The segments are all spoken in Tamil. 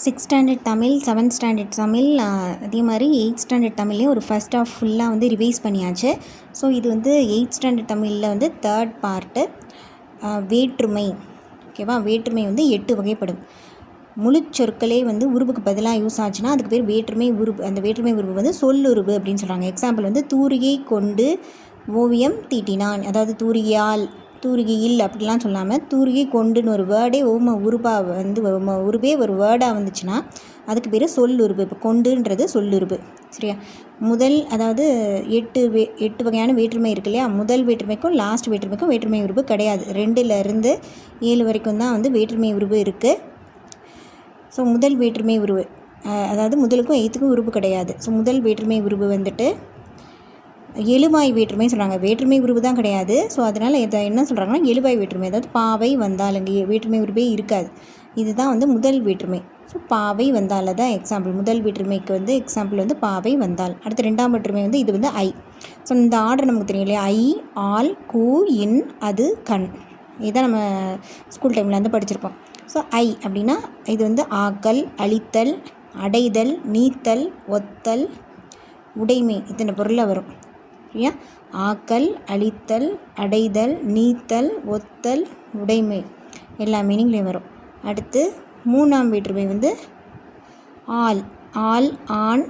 6th standard Tamil, 7th standard Tamil, அதே மாதிரி 8th ஸ்டாண்டர்ட் தமிழ்லேயும் ஒரு ஃபஸ்ட் ஆஃப் ஃபுல்லாக வந்து ரிவைஸ் பண்ணியாச்சு. ஸோ இது வந்து 8th ஸ்டாண்டர்ட் தமிழில் வந்து 3rd பார்ட்டு வேற்றுமை. ஓகேவா? வேற்றுமை வந்து 8 வகைப்படும். முழு சொற்களே வந்து உருவுக்கு பதிலாக யூஸ் ஆச்சுன்னா அதுக்கு பேர் வேற்றுமை உருவு. அந்த வேற்றுமை உருவு வந்து சொல்லுருவு அப்படின்னு சொல்கிறாங்க. எக்ஸாம்பிள் வந்து தூரிகை கொண்டு ஓவியம் தீட்டினான். அதாவது தூரிகையால், தூரிகையில் அப்படிலாம் சொல்லாமல் தூரிகை கொண்டுன்னு ஒரு வேர்டே உருபாக வந்து உருவே ஒரு வேர்டாக வந்துச்சுன்னா அதுக்கு பேர் சொல்லுருவு. இப்போ கொண்டுன்றது சொல்லுருவு. சரியா? முதல் அதாவது 8 வகையான வேற்றுமை இருக்கு இல்லையா? முதல் வேற்றுமைக்கும் லாஸ்ட் வேற்றுமைக்கும் வேற்றுமை உருவு கிடையாது. 2லேருந்து 7 வரைக்கும் தான் வந்து வேற்றுமை உருவு இருக்குது. ஸோ முதல் வேற்றுமை உருவு அதாவது முதலுக்கும் 8க்கும் உருவு கிடையாது. ஸோ முதல் வேற்றுமை உருவு வந்துட்டு எழுவாய் வேற்றுமை சொல்கிறாங்க. வேற்றுமை உருவு தான் கிடையாது. ஸோ அதனால் இதை என்ன சொல்கிறாங்கன்னா எழுவாய் வேற்றுமை. அதாவது பாவை வந்தால் அங்கே வேற்றுமை உருவே இருக்காது. இதுதான் வந்து முதல் வேற்றுமை. ஸோ பாவை வந்தால் தான் எக்ஸாம்பிள். முதல் வேற்றுமைக்கு வந்து எக்ஸாம்பிள் வந்து பாவை வந்தால். அடுத்து 2ஆம் வேற்றுமை வந்து இது வந்து ஐ. ஸோ இந்த ஆர்டர் நமக்கு தெரியும் இல்லையா? ஐ, ஆல், கூ, இன், அது, கண். இதுதான் நம்ம ஸ்கூல் டைமில் வந்து படிச்சிருப்போம். ஸோ ஐ அப்படின்னா இது வந்து ஆக்கல், அழித்தல், அடைதல், நீத்தல், ஒத்தல், உடைமை இத்தனை பொருளில் வரும். சரியா? ஆக்கல், அழித்தல், அடைதல், நீத்தல், ஒத்தல், உடைமை எல்லா மீனிங்லேயும் வரும். அடுத்து 3ஆம் வேற்றுமை வந்து ஆல். ஆல், ஆண்,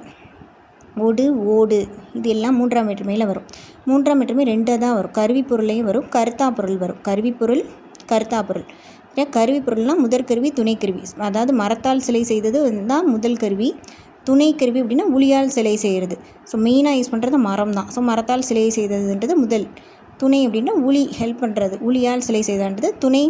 ஒடு, ஓடு இது எல்லாம் 3ஆம் வேற்றுமையில் வரும். 3ஆம் வேற்றுமை 2 தான் வரும். கருவி பொருளையும் வரும், கருத்தா பொருள் வரும். கருவி பொருள், கருத்தா பொருள். சரியா? கருவி பொருள்னால் முதற்கருவி, துணைக்கருவி. அதாவது மரத்தால் சிலை செய்தது தான் முதல் கருவி. துணைக்கருவி அப்படின்னா உளியால் சிலை செய்கிறது. ஸோ மெயினாக யூஸ் பண்ணுறது மரம் தான். ஸோ மரத்தால் சிலை செய்ததுன்றது முதல். துணை அப்படின்னா உளி ஹெல்ப் பண்ணுறது. உளியால் சிலை செய்தான்றது துணை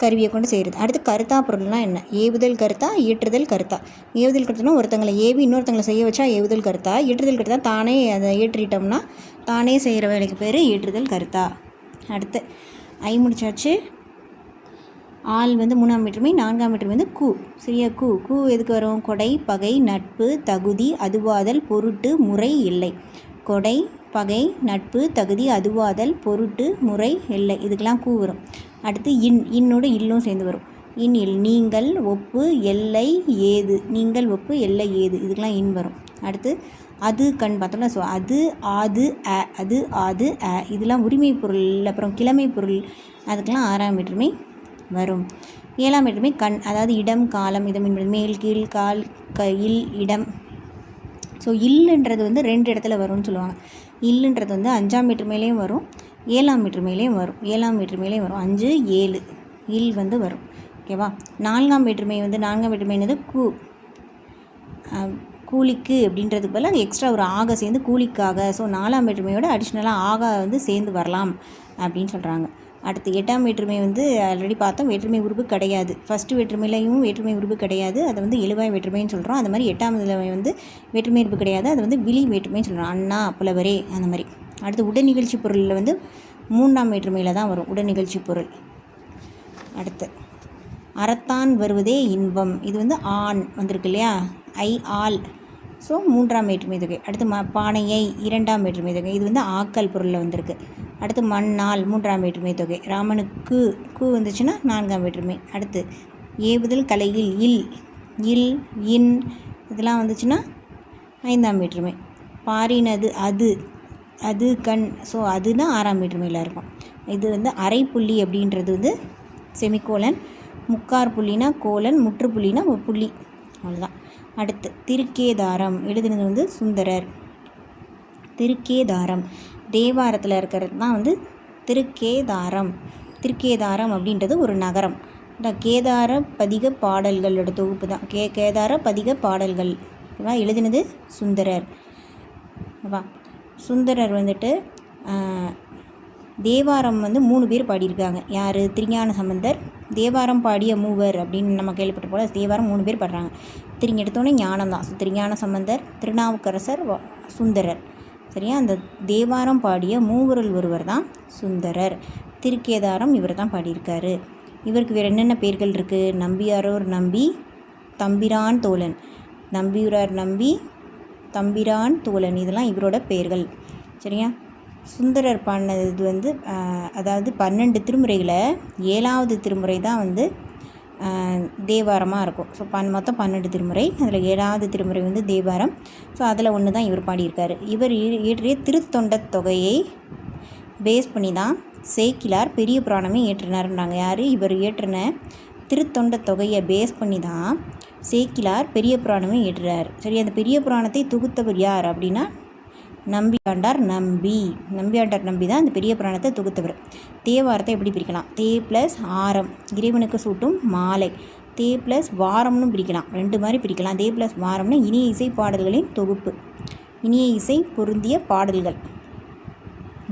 கருவியை கொண்டு செய்கிறது. அடுத்து கருத்தா பொருள்னால் என்ன? ஏவுதல் கருத்தா, ஏற்றுதல் கருத்தா. ஏவுதல் கருத்துனா ஒருத்தங்களை ஏவி இன்னொருத்தங்களை செய்ய வச்சா ஏவுதல் கருத்தா. ஏற்றுதல் கருத்தா தானே அதை ஏற்றிட்டோம்னா தானே செய்கிற வேலைக்கு பேர் ஏற்றுதல் கருத்தா. அடுத்து ஐ முடிச்சாச்சு. ஆள் வந்து 3ஆம் வேற்றுமை. 4ஆம் வேற்றுமை வந்து கூ. சரியா? கூ. கூ எதுக்கு வரும்? கொடை, பகை, நட்பு, தகுதி, அதுவாதல், பொருட்டு, முறை, எல்லை. கொடை, பகை, நட்பு, தகுதி, அதுவாதல், பொருட்டு, முறை, எல்லை இதுக்கெல்லாம் கூ வரும். அடுத்து இன். இன்னோட இல்லும் சேர்ந்து வரும். இன், இல். நீங்கள், ஒப்பு, எல்லை, ஏது. நீங்கள், ஒப்பு, எல்லை, ஏது இதுக்கெல்லாம் இன் வரும். அடுத்து அது, கண் பார்த்தோம்னா ஸோ அது, ஆது, அ. அது, ஆது, அ இதெல்லாம் உரிமை பொருள். அப்புறம் கிழமை பொருள் அதுக்கெல்லாம் 6ஆம் வேற்றுமை வரும். 7ஆம் வேற்றுமை கண். அதாவது இடம், காலம் இதை மீன் மேல், கீழ், கால், இல், இடம். ஸோ இல்லுன்றது வந்து 2 இடத்துல வரும்னு சொல்லுவாங்க. இல்லுன்றது வந்து 5ஆம் வேற்றுமையிலையும் வரும், 7ஆம் வேற்றுமையிலையும் வரும். 7ஆம் வேற்றுமையிலையும் வரும். 5, 7 இல் வந்து வரும். ஓகேவா? 4ஆம் வேற்றுமை வந்து 4ஆம் வேற்றுமை என்னது? கூ. கூலிக்கு அப்படின்றதுக்கு பதிலாக எக்ஸ்ட்ரா ஒரு ஆக சேர்ந்து கூலிக்காக. ஸோ 4ஆம் வேற்றுமையோட அடிஷ்னலாக ஆக வந்து சேர்ந்து வரலாம் அப்படின்னு சொல்கிறாங்க. அடுத்து 8ஆம் வேற்றுமை வந்து ஆல்ரெடி பார்த்தோம். வேற்றுமை உருவு கிடையாது. ஃபஸ்ட்டு வேற்றுமையிலையும் வேற்றுமை உருவு கிடையாது. அதை வந்து எழுவாய் வேற்றுமைன்னு சொல்கிறோம். அது மாதிரி 8ஆம் இதில் வந்து வேற்றுமை உருவு கிடையாது. அது வந்து விழி வேற்றுமைன்னு சொல்கிறோம். அண்ணா, புலவரே அந்த மாதிரி. அடுத்து உடனிகழ்ச்சி பொருளில் வந்து 3ஆம் வேற்றுமையில் தான் வரும் உடனிகழ்ச்சி பொருள். அடுத்து அறத்தான் வருவதே இன்பம். இது வந்து ஆண் வந்திருக்கு இல்லையா? ஐ, ஆள். ஸோ 3ஆம் வேற்றுமை தொகை. அடுத்து பானையை 2ஆம் வேற்றுமை தொகை. இது வந்து ஆக்கல் பொருளில் வந்திருக்கு. அடுத்து மண்ணால் 3ஆம் வேற்றுமை தொகை. ராமனுக்கு கூ வந்துச்சுன்னா 4ஆம் வேற்றுமை. அடுத்து ஏவுதல் கலையில் இல், இல், இன் இதெல்லாம் வந்துச்சுன்னா 5ஆம் வேற்றுமை. பாரினது அது, அது, கண். ஸோ அதுனா 6ஆம் வேற்றுமையில் இருக்கும். இது வந்து அரைப்புள்ளி அப்படின்றது வந்து செமிகோலன். முக்கார் புள்ளினா கோலன், முற்றுப்புள்ளினா புள்ளி. அவ்வளோதான். அடுத்து திருக்கேதாரம் எழுதுனது வந்து சுந்தரர். திருக்கேதாரம் தேவாரத்தில் இருக்கிறது தான் வந்து திருக்கேதாரம். திருக்கேதாரம் அப்படின்றது ஒரு நகரம். இந்த கேதார பதிக பாடல்களோட தொகுப்பு தான் கேதார பதிக பாடல்கள். எழுதினது சுந்தரர். சுந்தரர் வந்துட்டு தேவாரம் வந்து 3 பேர் பாடியிருக்காங்க. யார்? திருஞான சம்பந்தர், தேவாரம் பாடிய மூவர் அப்படின்னு நம்ம கேள்விப்பட்ட போல் தேவாரம் 3 பேர் பாடுறாங்க. எடுத்தோடனே ஞானம் தான். ஸோ திருஞான சம்பந்தர், திருநாவுக்கரசர், சுந்தரர். சரியா? அந்த தேவாரம் பாடிய மூவருள் ஒருவர் தான் சுந்தரர். திருக்கேதாரம் இவர் தான் பாடியிருக்காரு. இவருக்கு வேறு என்னென்ன பேர்கள் இருக்குது? நம்பியாரோர் நம்பி, தம்பிரான் தோழன். நம்பியூரார் நம்பி, தம்பிரான் தோழன் இதெல்லாம் இவரோட பெயர்கள். சரியா? சுந்தரர் பாடினது வந்து அதாவது 12 திருமுறையில் 7ஆவது திருமுறை தான் வந்து தேவாரமாக இருக்கும். ஸோ மொத்தம் 12 திருமுறை. அதில் 7வது திருமுறை வந்து தேவாரம். ஸோ அதில் ஒன்று தான் இவர் பாடியிருக்காரு. இவர் இயற்றிய திருத்தொண்டத் தொகையை பேஸ் பண்ணி தான் சேக்கிலார் பெரிய புராணமே இயற்றினார்ன்றாங்க. யார்? இவர் இயற்றின திருத்தொண்டத் தொகையை பேஸ் பண்ணி தான் சேக்கிலார் பெரிய புராணமே இயற்றுறார். சரி, அந்த பெரிய புராணத்தை தொகுத்தவர் யார் அப்படின்னா நம்பியாண்டார் நம்பி தான் அந்த பெரிய புராணத்தை தொகுத்தவர். தேவாரத்தை எப்படி பிரிக்கலாம்? தே ப்ளஸ் ஆரம், இறைவனுக்கு சூட்டும் மாலை. தே ப்ளஸ் வாரம்னு பிரிக்கலாம், 2 மாதிரி பிரிக்கலாம். தே ப்ளஸ் வாரம்னா இனிய இசை பாடல்களின் தொகுப்பு, இனிய இசை பொருந்திய பாடல்கள்.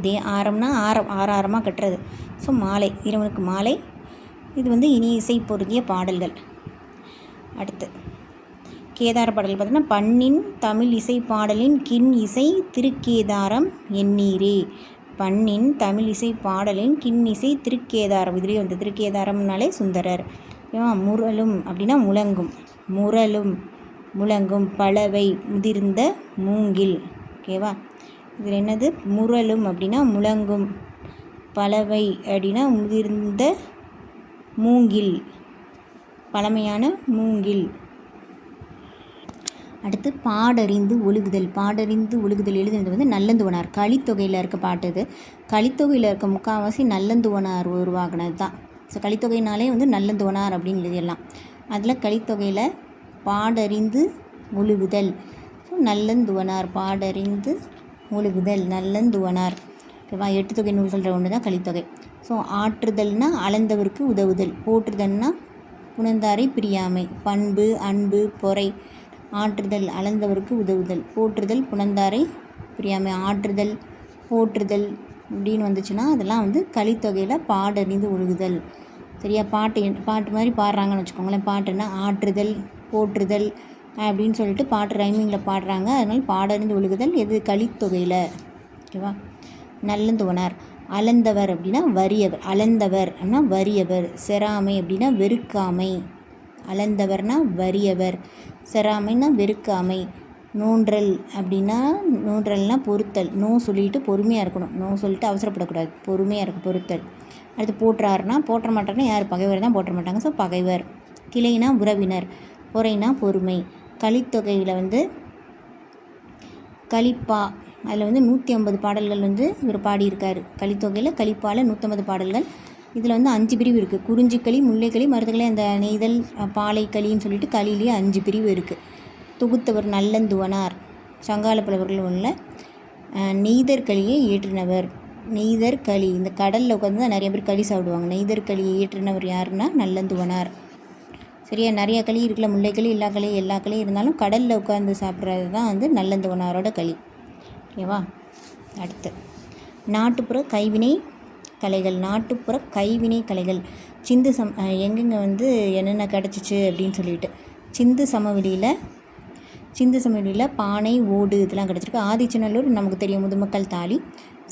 தே ஆரம்னா ஆறாரமாக கட்டுறது. ஸோ மாலை, இறைவனுக்கு மாலை. இது வந்து இனிய இசை பொருந்திய பாடல்கள். அடுத்து கேதார பாடல் பார்த்தீங்கன்னா பண்ணின் தமிழ் இசை பாடலின் கின் இசை திருக்கேதாரம் எண்ணீரே. பண்ணின் தமிழ் இசை பாடலின் கின் இசை திருக்கேதாரம். இதுலேயே வந்து திருக்கேதாரம்னாலே சுந்தரர். முரலும் அப்படின்னா முழங்கும், முழங்கும் பலவை முதிர்ந்த மூங்கில். ஓகேவா? இதில் என்னது? முரலும் அப்படின்னா முழங்கும், பலவை அப்படின்னா முதிர்ந்த மூங்கில், பழமையான மூங்கில். அடுத்து பாடறிந்து ஒழுகுதல் எழுதுனது வந்து நல்லந்துவனார். கலித்தொகையில் இருக்க பாட்டு இது. கலித்தொகையில் இருக்க முக்கால்வாசி நல்லந்துவனார் உருவாக்குனது தான். ஸோ கலித்தொகைனாலே வந்து நல்லந்துவனார் அப்படின்னு எழுதிடலாம். அதில் கலித்தொகையில் பாடறிந்து ஒழுகுதல், ஸோ நல்லந்துவனார். பாடறிந்து ஒழுகுதல் நல்லந்துவனார். ஓகேவா? 8 தொகை நூல்கள் ஒன்று தான் கலித்தொகை. ஸோ ஆற்றுதல்னா அளந்தவருக்கு உதவுதல், போற்றுதல்னா புணர்ந்தாரை பிரியாமை, பண்பு அன்பு பொறை. ஆற்றுதல் அளந்தவருக்கு உதவுதல், போற்றுதல் புணர்ந்தாரை பிரியாமை. ஆற்றுதல் போற்றுதல் அப்படின்னு வந்துச்சுன்னா அதெல்லாம் வந்து கலித்தொகையில் பாடறிந்து ஒழுகுதல். சரியா? பாட்டு மாதிரி பாடுறாங்கன்னு வச்சுக்கோங்களேன். பாட்டுன்னா ஆற்றுதல் போற்றுதல் அப்படின்னு சொல்லிட்டு பாட்டு ரைமிங்கில் பாடுறாங்க. அதனால் பாடறிந்து ஒழுகுதல் எது? கலித்தொகையில். ஓகேவா? நல்லந்துவனார். அளந்தவர் அப்படின்னா வறியவர், அளந்தவர் அப்படின்னா வறியவர். செராமை அப்படின்னா வெறுக்காமை. அளந்தவர்னா வறியவர், செராமைன்னா வெறுக்காமை. நோன்றல் அப்படின்னா நோன்றல்னா பொறுத்தல். நோ சொல்லிட்டு பொறுமையாக இருக்கணும், நோ சொல்லிட்டு அவசரப்படக்கூடாது, பொறுமையாக இருக்கும், பொறுத்தல். அடுத்து போற்றாருனா போற்ற மாட்டார்னா யார்? பகைவர் தான் போற்ற மாட்டாங்க. ஸோ பகைவர். கிளைனா உறவினர், பொறைனா பொறுமை. கலித்தொகையில் வந்து கலிப்பா, அதில் வந்து 150 பாடல்கள் வந்து இவர் பாடியிருக்காரு. கலித்தொகையில் கலிப்பால் 150 பாடல்கள். இதில் வந்து 5 பிரிவு இருக்குது. குறிஞ்சிக்களி, முல்லைக்களி, மருதக்களி, அந்த நெய்தல், பாலைக்களின்னு சொல்லிட்டு களிலேயே 5 பிரிவு இருக்குது. தொகுத்தவர் நல்லந்துவனார். சங்கால புலவர்கள் உள்ள நெய்தற்களியை இயற்றினவர். நெய்தற்களி, இந்த கடலில் உட்காந்து தான் நிறைய பேர் களி சாப்பிடுவாங்க. நெய்தற்களியை இயற்றினவர் யாருன்னா நல்லந்துவனார். சரியா? நிறையா களி இருக்குல்ல, முல்லைக்களி, எல்லா களி இருந்தாலும் கடலில் உட்காந்து சாப்பிட்றது தான் வந்து நல்லந்துவனாரோட களி. ஓகேவா? அடுத்து நாட்டுப்புற கைவினை கலைகள். சிந்து எங்கெங்கே வந்து என்னென்ன கிடச்சிச்சு அப்படின்னு சொல்லிட்டு சிந்து சமவெளியில் பானை, ஓடு இதெல்லாம் கிடச்சிருக்கு. ஆதிச்சநல்லூர் நமக்கு தெரியும், முதுமக்கள் தாலி.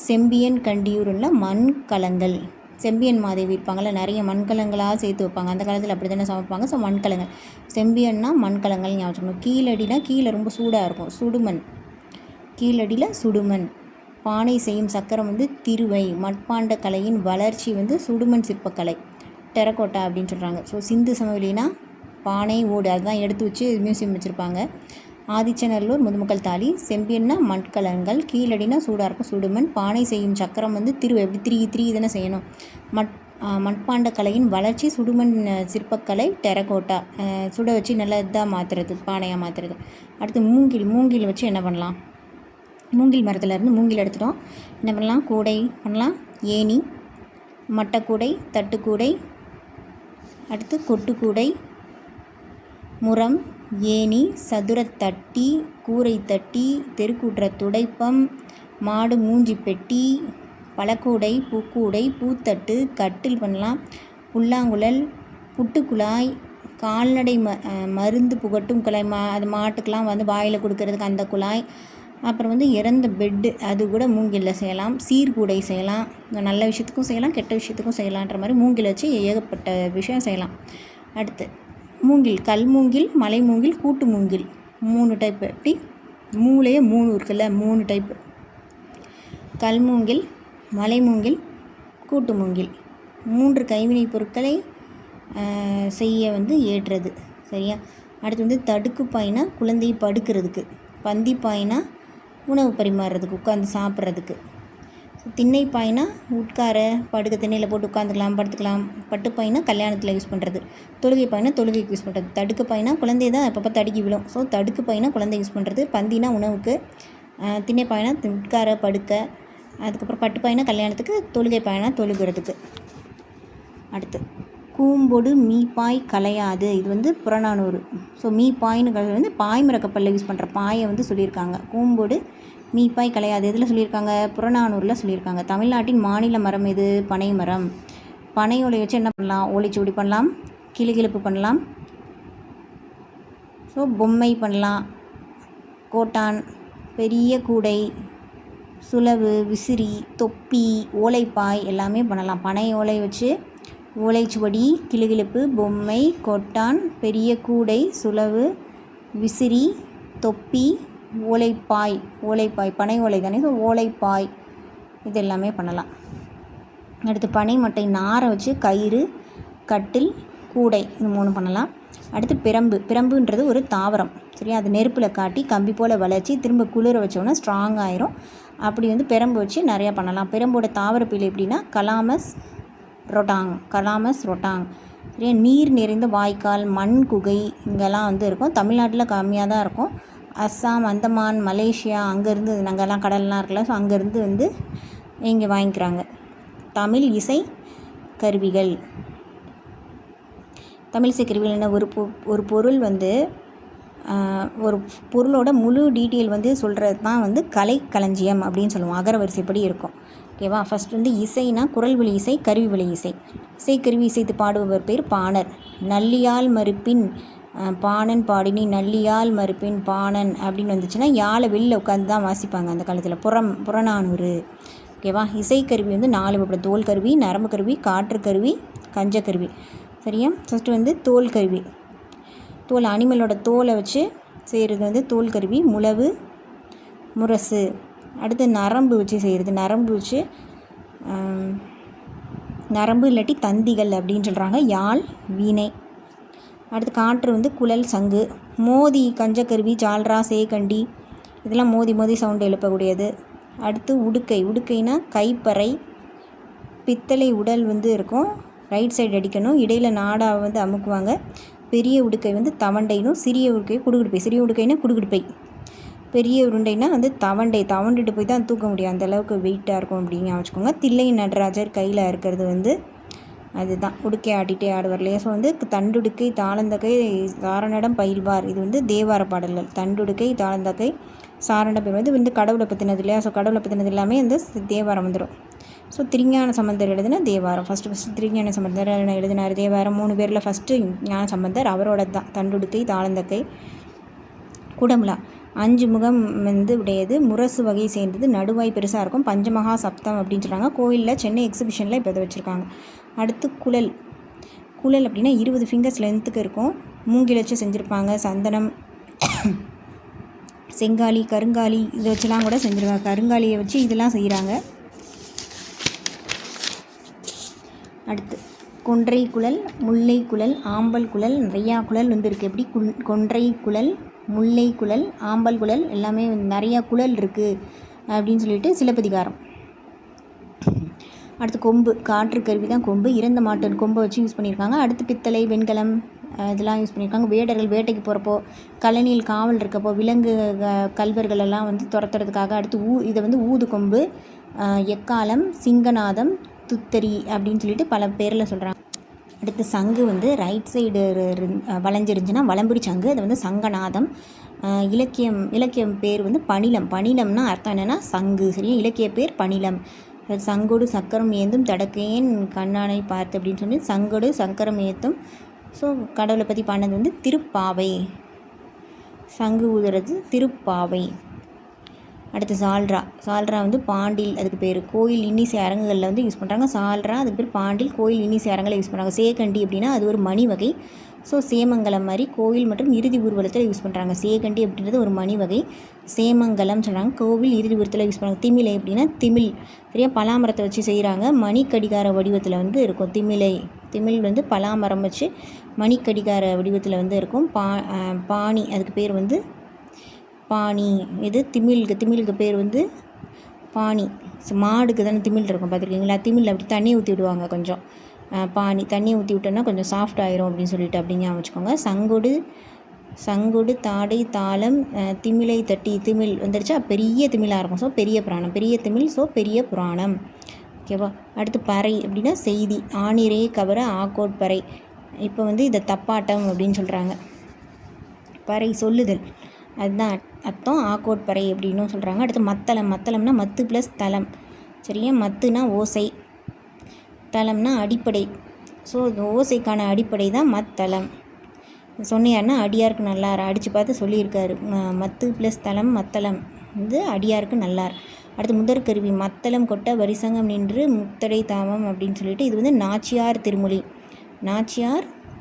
செம்பியன் கண்டியூரில் மண்கலங்கள். செம்பியன் மாதேவி இருப்பாங்கள்ல, நிறைய மண்கலங்களாக சேர்த்து வைப்பாங்க. அந்த காலத்தில் அப்படி தானே சமைப்பாங்க. ஸோ மண்கலங்கள். செம்பியன்னா மண்கலங்கள் ஞாபகம். கீழடினா கீழே ரொம்ப சூடாக இருக்கும், சுடுமண். கீழடியில் சுடுமண். பானை செய்யும் சக்கரம் வந்து திருவை. மட்பாண்ட கலையின் வளர்ச்சி வந்து சுடுமண் சிற்பக்கலை, டெரக்கோட்டா அப்படின்னு சொல்கிறாங்க. ஸோ சிந்து சமவெளினா பானை, ஓடு அதுதான் எடுத்து வச்சு மியூசியம் வச்சுருப்பாங்க. ஆதிச்சநல்லூர் முதுமக்கள் தாலி. செம்பியன்னா மண்கலங்கள். கீழடினா சூடாக இருக்கும், சுடுமண். பானை செய்யும் சக்கரம் வந்து திருவை. எப்படி திரி தானே செய்யணும். மட்பாண்ட கலையின் வளர்ச்சி சுடுமண் சிற்பக்கலை, டெரக்கோட்டா சுட வச்சு நல்லா இதாக மாற்றுறது, பானையாக மாற்றுறது. அடுத்து மூங்கில் வச்சு என்ன பண்ணலாம்? மூங்கில் மரத்துலேருந்து மூங்கில் எடுத்துட்டோம். என்ன பண்ணலாம்? கூடை பண்ணலாம், ஏணி, மட்டைக்கூடை, தட்டுக்கூடை, அடுத்து கொட்டுக்கூடை, முறம், ஏணி, சதுரத்தட்டி, கூரை தட்டி, தெருக்கூட்டுற துடைப்பம், மாடு மூஞ்சி பெட்டி, பழக்கூடை, பூக்கூடை, பூத்தட்டு, கட்டில் பண்ணலாம், புல்லாங்குழல், புட்டுக்குழாய், கால்நடை மருந்து புகட்டும் குழாய், அது மாட்டுக்கெலாம் வந்து வாயில் கொடுக்கறதுக்கு அந்த குழாய். அப்புறம் வந்து இறந்த பெட்டு, அது கூட மூங்கிலில் செய்யலாம். சீர்கூடை செய்யலாம். நல்ல விஷயத்துக்கும் செய்யலாம், கெட்ட விஷயத்துக்கும் செய்யலான்ற மாதிரி மூங்கில் வச்சு ஏகப்பட்ட விஷயம் செய்யலாம். அடுத்து மூங்கில், கல் மூங்கில், மலை மூங்கில், கூட்டு மூங்கில், 3 டைப்பு. எப்படி? மூளையே 3 இருக்குல்ல, 3 டைப்பு. கல் மூங்கில், மலை மூங்கில், கூட்டு மூங்கில். 3 கைவினைப் பொருட்களை செய்ய வந்து ஏற்றது. சரியா? அடுத்து வந்து தடுக்கு பாய்னா குழந்தையை படுக்கிறதுக்கு, பந்தி பாய்னா உணவு பரிமாறுறதுக்கு, உட்காந்து சாப்பிட்றதுக்கு, திண்ணை பாய்னா உட்கார படுக்க, திண்ணையில் போட்டு உட்காந்துக்கலாம், படுத்துக்கலாம், பட்டுப்பாய்னா கல்யாணத்தில் யூஸ் பண்ணுறது, தொழுகை பாய்னா தொழுகைக்கு யூஸ் பண்ணுறது, தடுக்கு பாய்னா குழந்தைய தான் அப்பப்போ தடுக்கி விழும். ஸோ தடுக்கு பாய்னா குழந்தை யூஸ் பண்ணுறது, பந்தினா உணவுக்கு, திண்ணை பாய்னா உட்கார படுக்க, அதுக்கப்புறம் பட்டுப்பாய்னா கல்யாணத்துக்கு, தொழுகை பாய்னா தொழுகிறதுக்கு. அடுத்து கூம்பொடு மீப்பாய் கலையாது, இது வந்து புறநானூறு. ஸோ மீப்பாய்னுங்கிறது வந்து பாய்மர கப்பலில் யூஸ் பண்ணுற பாயை வந்து சொல்லியிருக்காங்க. கூம்பொடு மீப்பாய் கலையாது எதில் சொல்லியிருக்காங்க? புறநானூரில் சொல்லியிருக்காங்க. தமிழ்நாட்டின் மாநில மரம் எது? பனை மரம். பனை ஓலை வச்சு என்ன பண்ணலாம்? ஓலைச்சுவடி பண்ணலாம், கிளுகிழப்பு பண்ணலாம், ஸோ பொம்மை பண்ணலாம், கோட்டான், பெரிய கூடை, சுளவு, விசிறி, தொப்பி, ஓலைப்பாய் எல்லாமே பண்ணலாம். பனை ஓலை வச்சு ஓலைச்சுவடி, கிளுகிழப்பு, பொம்மை, கொட்டான், பெரிய கூடை, சுளவு, விசிறி, தொப்பி, ஓலைப்பாய். பனை ஓலை தானே, ஸோ ஓலைப்பாய் இது எல்லாமே பண்ணலாம். அடுத்து பனை மட்டை நாரை வச்சு கயிறு, கட்டில், கூடை இது 3 பண்ணலாம். அடுத்து பிரம்புன்றது ஒரு தாவரம். சரியா? அது நெருப்பில் காட்டி கம்பி போல் வளைச்சி திரும்ப குளிர வச்சோன்னா ஸ்ட்ராங் ஆயிரும். அப்படி வந்து பிரம்பு வச்சு நிறையா பண்ணலாம். பிரம்போட தாவரப்பில் எப்படின்னா கலாமஸ் ரொட்டாங். சரியா? நீர் நிறைந்த வாய்க்கால், மண் குகை இங்கெல்லாம் வந்து இருக்கும். தமிழ்நாட்டில் கம்மியாக தான் இருக்கும். அஸ்ஸாம், அந்தமான், மலேசியா அங்கேருந்து நாங்கள்லாம் கடல்லாம் இருக்குல்ல, ஸோ அங்கேருந்து வந்து இங்கே வாங்கிக்கிறாங்க. தமிழ் இசை கருவிகள். தமிழ் இசை கருவிகள் என்ன? ஒரு பொருள் வந்து ஒரு பொருளோட முழு டீட்டெயில் வந்து சொல்கிறது தான் வந்து கலைக்களஞ்சியம் அப்படின்னு சொல்லுவோம். அகர வரிசைப்படி இருக்கும். ஓகேவா? ஃபஸ்ட் வந்து இசைனா குரல் வழி இசை, கருவி வழி இசை. இசைக்கருவி இசைத்து பாடுபவர் பேர் பாணர். நல்லியால் மறுப்பின் பாணன் பாடினி, நல்லியால் மறுப்பின் பாணன் அப்படின்னு வந்துச்சுன்னா யாழை வெளியில் உட்காந்து தான் வாசிப்பாங்க அந்த காலத்தில். புறநானூறு. ஓகேவா? இசைக்கருவி வந்து 4 வகைப்படும். தோல் கருவி, நரம்பு கருவி, காற்று கருவி, கஞ்சக்கருவி. சரியா? ஃபஸ்ட்டு வந்து தோல் கருவி. தோல் அனிமலோட தோலை வச்சு செய்கிறது வந்து தோல் கருவி. முழவு, முரசு. அடுத்து நரம்பு வச்சு செய்கிறது. நரம்பு இல்லாட்டி தந்திகள் அப்படின்னு சொல்கிறாங்க. யாழ், வீணை. அடுத்து காற்று வந்து குழல், சங்கு. மோதி கஞ்சக்கருவி, ஜால்ரா, சேகண்டி இதெல்லாம் மோதி சவுண்டு எழுப்பக்கூடியது. அடுத்து உடுக்கைனா கைப்பறை. பித்தளை உடல் வந்து இருக்கும், ரைட் சைடு அடிக்கணும், இடையில் நாடாவை வந்து அமுக்குவாங்க. பெரிய உடுக்கை வந்து தவண்டைனும், சிறிய உடுக்கை குடுகுடுப்பை. சிறிய உடுக்கைனா குடுகுடுப்பை, பெரிய உருண்டைனா வந்து தவண்டுட்டு போய் தான் தூக்க முடியும், அந்தளவுக்கு வெயிட்டாக இருக்கும் அப்படின்னு வச்சுக்கோங்க. தில்லை நடராஜர் கையில் இருக்கிறது வந்து அதுதான் உடுக்கை ஆட்டிகிட்டே ஆடுவார் இல்லையா. ஸோ வந்து தண்டுடுக்கை, தாளந்தக்கை, சாரணடம் பயில்வார். இது வந்து தேவார பாடல்கள். தண்டுடுக்கை, தாளந்தக்கை, சாரணடம் பயில்வார். இது வந்து கடவுளை பற்றினது இல்லையா. ஸோ கடவுளை பற்றினது எல்லாமே வந்து தேவாரம் வந்துடும். ஸோ திருஞான சம்பந்தர் எழுதின தேவாரம். ஃபஸ்ட்டு திருஞான சம்பந்தர் எழுதினார் தேவாரம். 3 பேரில் ஃபஸ்ட்டு ஞான சம்பந்தர், அவரோட தான். தண்டுடுக்கை, தாளந்தக்கை, குடமுலா 5 முகம் வந்து உடையது, முரசு வகை சேர்ந்தது, நடுவாய் பெருசாக இருக்கும், பஞ்சமகா சப்தம் அப்படின்னு சொல்கிறாங்க. கோயிலில் சென்னை எக்ஸிபிஷனில் இப்போ இதை வச்சுருக்காங்க. அடுத்து குழல் அப்படின்னா 20 ஃபிங்கர்ஸ் லென்த்துக்கு இருக்கும். மூங்கில் வச்சு செஞ்சுருப்பாங்க. சந்தனம், செங்காலி, கருங்காலி இதை வச்சுலாம் கூட செஞ்சுருக்காங்க. கருங்காலியை வச்சு இதெல்லாம் செய்கிறாங்க. அடுத்து கொன்றை குழல், முல்லை குழல், ஆம்பல் குழல், நிறையா குழல் வந்து இருக்குது. எப்படி கொன்றை குழல், முல்லை குழல், ஆம்பல் குழல் எல்லாமே நிறையா குழல் இருக்குது அப்படின்னு சொல்லிட்டு சிலப்பதிகாரம். அடுத்து கொம்பு, காற்று கருவி தான் கொம்பு. இறந்த மாட்டு கொம்பை வச்சு யூஸ் பண்ணியிருக்காங்க. அடுத்து பித்தளை, வெண்கலம் இதெல்லாம் யூஸ் பண்ணியிருக்காங்க. வேடர்கள் வேட்டைக்கு போகிறப்போ, கழனியில் காவல் இருக்கப்போ, விலங்கு கல்வர்கள் எல்லாம் வந்து துரத்துறதுக்காக. அடுத்து இதை வந்து ஊது கொம்பு, எக்காலம், சிங்கநாதம், துத்தரி அப்படின்னு சொல்லிட்டு பல பேரில் சொல்கிறாங்க. அடுத்து சங்கு வந்து ரைட் சைடு வளைஞ்சிருந்துச்சுன்னா வலம்புரி சங்கு, அது வந்து சங்கநாதம். இலக்கியம் பேர் வந்து பணிலம். பணிலம்னா அர்த்தம் என்னென்னா சங்கு. சரியா? இலக்கிய பேர் பணிலம். சங்கோடு சக்கரம் ஏந்தும் தடக்கையேன் கண்ணானை பார்த்து அப்படின்னு சொல்லி சங்கோடு சக்கரம் ஏத்தும். ஸோ கடவுளை பற்றி பாடினது வந்து திருப்பாவை. சங்கு ஊதுறது திருப்பாவை. அடுத்து சால்ரா வந்து பாண்டில், அதுக்கு பேர். கோயில் இன்னிசை அரங்குகளில் வந்து யூஸ் பண்ணுறாங்க. சால்ரா அதுக்கு பேர் பாண்டில், கோயில் இன்னிசை அரங்கில் யூஸ் பண்ணுறாங்க. சேகண்டி அப்படின்னா அது ஒரு மணி வகை. ஸோ சேமங்கலம் மாதிரி கோவில் மற்றும் இறுதி ஊர்வலத்தில் யூஸ் பண்ணுறாங்க. சேகண்டி அப்படின்றது ஒரு மணி வகை, சேமங்கலம் சொல்கிறாங்க. கோவில் இறுதி ஊர்வலத்தில் யூஸ் பண்ணுறாங்க. திமிலை அப்படின்னா திமிழ், சரியா, பலாமரத்தை வச்சு செய்கிறாங்க. மணிக்கடிகார வடிவத்தில் வந்து இருக்கும் திமிலை. திமிழ் வந்து பலாமரம் வச்சு மணிக்கடிகார வடிவத்தில் வந்து இருக்கும். பாணி, அதுக்கு பேர் வந்து பாணி. இது திமிழுக்கு பேர் வந்து பாணி. மாடுக்கு தானே திமிழ் இருக்கும், பார்த்துருக்கீங்களா? திமிழ் அப்படி தண்ணி ஊற்றி விடுவாங்க கொஞ்சம். பானி தண்ணி ஊற்றி விட்டோன்னா கொஞ்சம் சாஃப்ட் ஆயிரும் அப்படின்னு சொல்லிட்டு அப்படிங்க வச்சுக்கோங்க. சங்குடு தாடை தாளம் திமிலை தட்டி, திமிழ் வந்துடுச்சா, பெரிய திமிழாக இருக்கும். ஸோ பெரிய புராணம், பெரிய திமிழ், ஸோ பெரிய புராணம். ஓகேவா? அடுத்து பறை அப்படின்னா செய்தி. ஆணிரே கவர ஆக்கோட்பறை. இப்போ வந்து இதை தப்பாட்டம் அப்படின்னு சொல்கிறாங்க. பறை சொல்லுதல், அதுதான் அர்த்தம். ஆக்கோட்பறை அப்படின்னும் சொல்கிறாங்க. அடுத்து மத்தளம்னா மத்து ப்ளஸ் தளம், சரியா? மத்துனா ஓசை, தளம்னா அடிப்படை. ஸோ ஓசைக்கான அடிப்படை தான் மத்தளம். சொன்னியார்னா அடியாருக்கு நல்லார், அடித்து பார்த்து சொல்லியிருக்காரு. மத்து ப்ளஸ் தளம், மத்தளம் வந்து அடியாருக்கு நல்லார். அடுத்து முதற்கருவி, மத்தளம் கொட்ட வரிசங்கம் நின்று முத்தடை தாமம் அப்படின்னு சொல்லிட்டு இது வந்து நாச்சியார்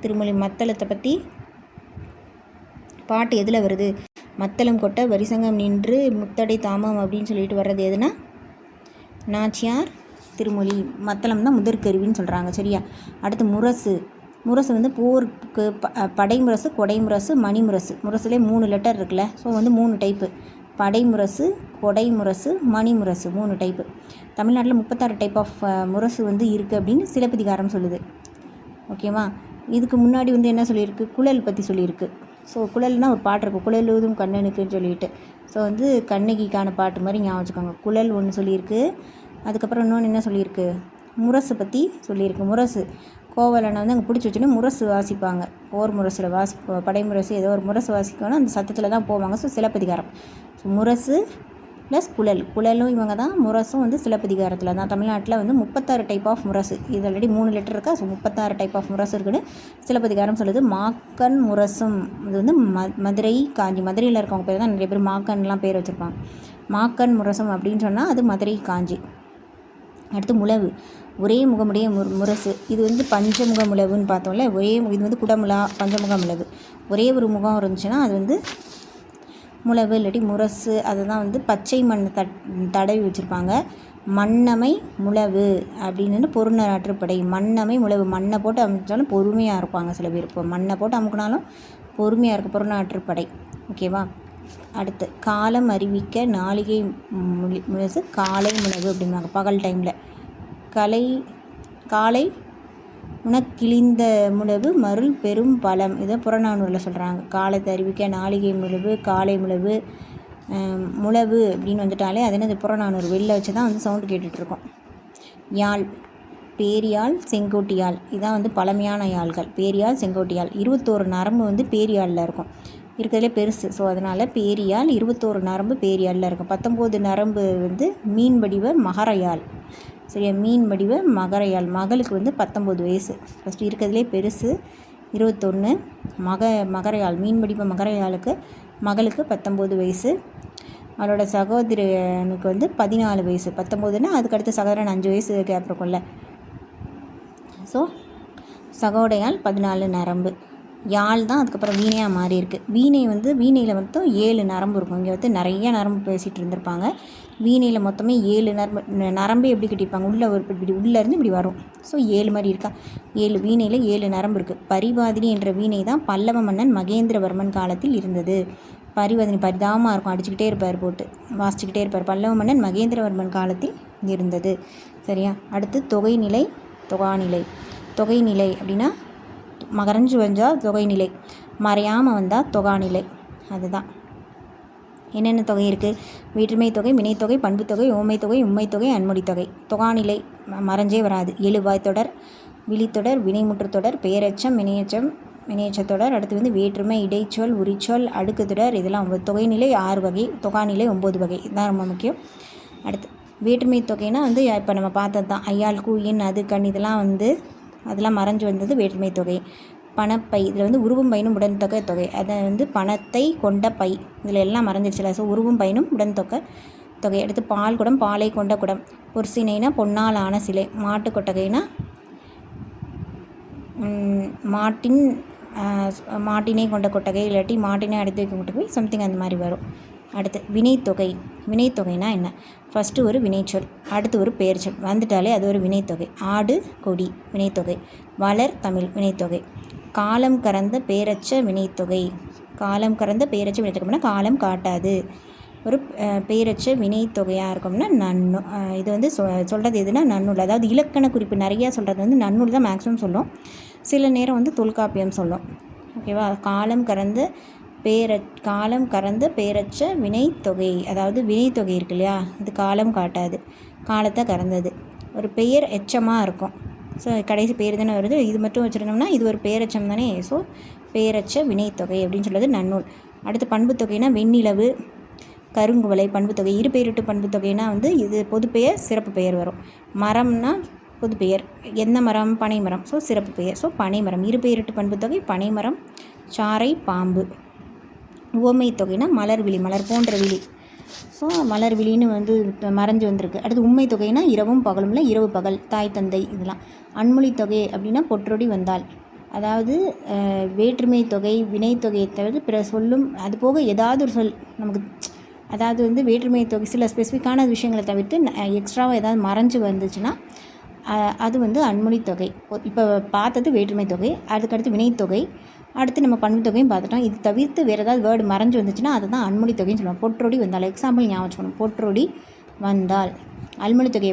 திருமொழி. மத்தளத்தை பற்றி பாட்டு எதில் வருது? மத்தளம் கொட்ட வரிசங்கம் நின்று முத்தடை தாமம் அப்படின்னு சொல்லிட்டு வர்றது எதுனா நாச்சியார் திருமொழி. மத்தளம் தான் முதற்கருவின்னு சொல்கிறாங்க, சரியா? அடுத்து முரசு வந்து போருக்கு படைமுரசு, கொடைமுரசு, மணிமுரசு. முரசுலேயே 3 லெட்டர் இருக்குல்ல, ஸோ வந்து 3 டைப்பு. படைமுரசு, கொடைமுரசு, மணிமுரசு, 3 டைப்பு. தமிழ்நாட்டில் 36 டைப் ஆஃப் முரசு வந்து இருக்குது அப்படின்னு சிலப்பதிகாரம் சொல்லுது. ஓகேவா? இதுக்கு முன்னாடி வந்து என்ன சொல்லியிருக்கு? குழல் பற்றி சொல்லியிருக்கு. ஸோ குழல்னால் ஒரு பாட்டு இருக்கும், குழலூதும் கண்ணனுக்குன்னு சொல்லிட்டு. ஸோ வந்து கண்ணகிக்கான பாட்டு மாதிரி ஞாபகம் வச்சுக்கோங்க. குழல் ஒன்று சொல்லியிருக்கு. அதுக்கப்புறம் இன்னொன்று என்ன சொல்லியிருக்கு? முரசு பற்றி சொல்லியிருக்கு. முரசு கோவலனை வந்து அங்கே பிடிச்சி வச்சுன்னா முரசு வாசிப்பாங்க. போர் முரசில் படைமுரசு ஏதோ ஒரு முரசு வாசிக்கணும், அந்த சத்தத்தில் தான் போவாங்க. ஸோ சிலப்பதிகாரம். ஸோ முரசு ப்ளஸ் குழலும் இவங்க தான். முரசும் வந்து சிலப்பதிகாரத்தில் தான். தமிழ்நாட்டில் வந்து 36 டைப் ஆஃப் முரசு, இது ஆல்ரெடி 3 லெட்டர் இருக்கா. ஸோ 36 டைப் ஆஃப் முரசு இருக்குன்னு சிலப்பதிகாரம் சொல்லுது. மாக்கன் முரசும் இது வந்து மதுரை காஞ்சி. மதுரையில் இருக்கவங்க பேர் தான் நிறைய பேர் மாக்கன்லாம் பேர் வச்சுருப்பாங்க. மாக்கன் முரசம் அப்படின்னு சொன்னால் அது மதுரை காஞ்சி. அடுத்து முழவு, ஒரே முகமுடைய முரசு. இது வந்து பஞ்சமுக முழவுன்னு பார்த்தோம்ல. இது வந்து குடமுலா, பஞ்சமுக முழவு. ஒரே ஒரு முகம் இருந்துச்சுன்னா அது வந்து முழவு இல்லாட்டி முரசு. அதை தான் வந்து பச்சை மண் தடவி வச்சுருப்பாங்க. மண்ணமை முழவு அப்படின்னு பொருநராற்றுப்படை. மண்ணமை முழவு, மண்ணை போட்டு அமுக்கினாலும் பொறுமையாக இருப்பாங்க சில பேர். இப்போ மண்ணை போட்டு அமுக்கினாலும் பொறுமையாக இருக்கும், பொருநாற்றுப்படை. ஓகேவா? அடுத்து காலம் அறிவிக்க நாளிகை முரசு, காலை முழவு அப்படிம்பாங்க பகல் டைமில். காலை உனக்கிழிந்த முழவு மருள் பெரும் பலம், இதை புறநானூரில் சொல்கிறாங்க. காலத்தை அறிவிக்க நாளிகை முழவு, காலை முழவு. முழவு அப்படின்னு வந்துட்டாலே அது என்னது? புறநானூறு. வெளில வச்சு தான் வந்து சவுண்டு கேட்டுட்ருக்கோம். யாழ், பேரியாழ், செங்கோட்டியாழ், இதுதான் வந்து பழமையான யாழ்கள். பேரியாழ், செங்கோட்டியாழ். 21 நரம்பு வந்து பேரியாழில் இருக்கும், இருக்கிறதுலே பெருசு. ஸோ அதனால் பேரியாழ் 21 நரம்பு பேரியாழில் இருக்கும். 19 நரம்பு வந்து மீன் வடிவ மகரயாழ், சரியா? மீன் வடிவ மகரயாழ். மகளுக்கு வந்து 19 வயசு. ஃபஸ்ட்டு இருக்கிறதுலே பெருசு 21. மகரயாழ், மீன் வடிவ மகரயாளுக்கு மகளுக்கு 19 வயசு. அவளோட சகோதரனுக்கு வந்து 14 வயசு. 19னா அதுக்கடுத்து சகோதரன் 5 வயசு கேப் இருக்கும்ல. ஸோ சகோடையால் 14 நரம்பு. யாழ் தான் அதுக்கப்புறம் வீணையாக மாறி இருக்குது. வீணையில் மொத்தம் 7 நரம்பு இருக்கும். இங்கே வந்து நிறைய நரம்பு பேசிகிட்டு இருந்திருப்பாங்க. வீணையில் மொத்தமே 7 நரம்பு எப்படி கட்டியிருப்பாங்க? உள்ளேருந்து இப்படி வரும். ஸோ 7 மாதிரி இருக்கா? 7 வீணையில் 7 நரம்பு இருக்குது. பரிவாதினி என்ற வீணை தான் பல்லவ மன்னன் மகேந்திரவர்மன் காலத்தில் இருந்தது. பரிவாதினி பரிதாபமாக இருக்கும், அடிச்சுக்கிட்டே இருப்பார், போட்டு வாசிச்சுக்கிட்டே இருப்பார். பல்லவ மன்னன் மகேந்திரவர்மன் காலத்தில் இருந்தது, சரியா? அடுத்து தொகைநிலை, தொகாநிலை. தொகைநிலை அப்படின்னா மகரஞ்சு வந்தால் தொகைநிலை, மறையாமல் வந்தால் தொகாநிலை. அதுதான். என்னென்ன தொகை இருக்குது? வேற்றுமை தொகை, வினைத்தொகை, பண்புத்தொகை, ஓமைத்தொகை, உண்மைத்தொகை, அன்மொழித்தொகை. தொகாநிலை மறைஞ்சே வராது. எழுவாய்த்தொடர், விழித்தொடர், வினைமுற்றுத்தொடர், பெயரெச்சம், வினையச்சத்தொடர். அடுத்து வந்து வேற்றுமை, இடைச்சொல், உரிச்சொல், அடுக்குத்தொடர். இதெல்லாம் 9. தொகைநிலை 6 வகை, தொகாநிலை 9 வகை. இதுதான் ரொம்ப முக்கியம். அடுத்து வேற்றுமை தொகைனா வந்து இப்போ நம்ம பார்த்தது தான். ஐயாள், கூ, எண், அது, கண், இதெல்லாம் வந்து அதெல்லாம் மறைஞ்சு வந்தது வேற்றுமை தொகை. பணப்பை, இதில் வந்து உருவும் பயனும் உடன்தொகை தொகை. அதை வந்து பணத்தை கொண்ட பை, இதில் எல்லாம் மறைஞ்சிருச்சுல. ஸோ உருவும் பயனும் உடன்தொகை தொகை. அடுத்து பால் குடம், பாலை கொண்ட குடம். பொற்சினைனா பொன்னால் ஆன சிலை. மாட்டு கொட்டகைனா மாட்டின் மாட்டினை கொண்ட கொட்டகை இல்லாட்டி மாட்டினை அடைத்து வைக்கும் கொட்டகை சம்திங் அந்த மாதிரி வரும். அடுத்து வினைத்தொகை. வினைத்தொகைனா என்ன? ஃபஸ்ட்டு ஒரு வினைச்சொல், அடுத்து ஒரு பெயர்ச்சொல் வந்துட்டாலே அது ஒரு வினைத்தொகை. ஆடு கொடி வினைத்தொகை. வளர் தமிழ் வினைத்தொகை. காலம் கறந்த பேரச்ச வினைத்தொகை. காலம் கறந்த பேரச்ச வினைத்தொகைனா காலம் காட்டாது. ஒரு பேரச்ச வினைத்தொகையாக இருக்கோம்னா நன்னு. இது வந்து சொல்கிறது எதுனா நன்னூல். அதாவது இலக்கண குறிப்பு நிறையா சொல்கிறது வந்து நன்னூல் தான் மேக்ஸிமம் சொல்லும். சில நேரம் வந்து தொல்காப்பியம் சொல்லும். ஓகேவா? காலம் கறந்த பேரச்ச வினைத்தொகை. அதாவது வினைத்தொகை இருக்கு இல்லையா, இது காலம் காட்டாது, காலத்தை கறந்தது. ஒரு பெயர் எச்சமாக இருக்கும். ஸோ கடைசி பேர் தானே வருது, இது மட்டும் வச்சுருந்தோம்னா இது ஒரு பேரெச்சம் தானே. ஸோ பேரச்ச வினைத்தொகை அப்படின்னு சொல்கிறது நன்னூல். அடுத்து பண்புத்தொகைனா வெண்ணிலவு, கருங்குவளை பண்புத்தொகை. இரு பெயரிட்டு பண்புத்தொகைனா வந்து இது பொதுப்பெயர் சிறப்பு பெயர் வரும். மரம்னா பொதுப்பெயர், எந்த மரம்? பனைமரம். ஸோ சிறப்பு பெயர். ஸோ பனைமரம் இரு பெயரிட்டு பண்புத்தொகை பனைமரம். சாறை பாம்பு. உவமை தொகைனா மலர்விழி, மலர் போன்ற விழி. ஸோ மலர்விழின்னு வந்து மறைஞ்சு வந்திருக்கு. அடுத்து உண்மை தொகைனா இரவும் பகலும் இல்லை, இரவு பகல், தாய் தந்தை இதெல்லாம். அன்மொழி தொகை அப்படின்னா பொற்றொடி வந்தால். அதாவது வேற்றுமை தொகை வினைத்தொகையை தவிர பிற சொல்லும் அது போக ஏதாவது ஒரு சொல் நமக்கு, அதாவது வந்து வேற்றுமை தொகை சில ஸ்பெசிஃபிக்கான விஷயங்களை தவிர்த்து எக்ஸ்ட்ராவாக ஏதாவது மறைஞ்சு வந்துச்சுன்னா அது வந்து அன்மொழி தொகை. இப்போ பார்த்தது வேற்றுமை தொகை, அதுக்கடுத்து வினைத்தொகை, அடுத்து நம்ம பண்பு தொகையும் பார்த்துட்டோம். இது தவிர்த்து வேறு ஏதாவது வேர்டு மறைஞ்சு வந்துச்சுன்னா அதை தான் அன்மொழி தொகைன்னு சொல்லுவோம். பொற்றொடி வந்தால் எக்ஸாம்பிள் ஞாபகம் வச்சுக்கணும். பொற்றொடி வந்தால் அல்மொழி தொகை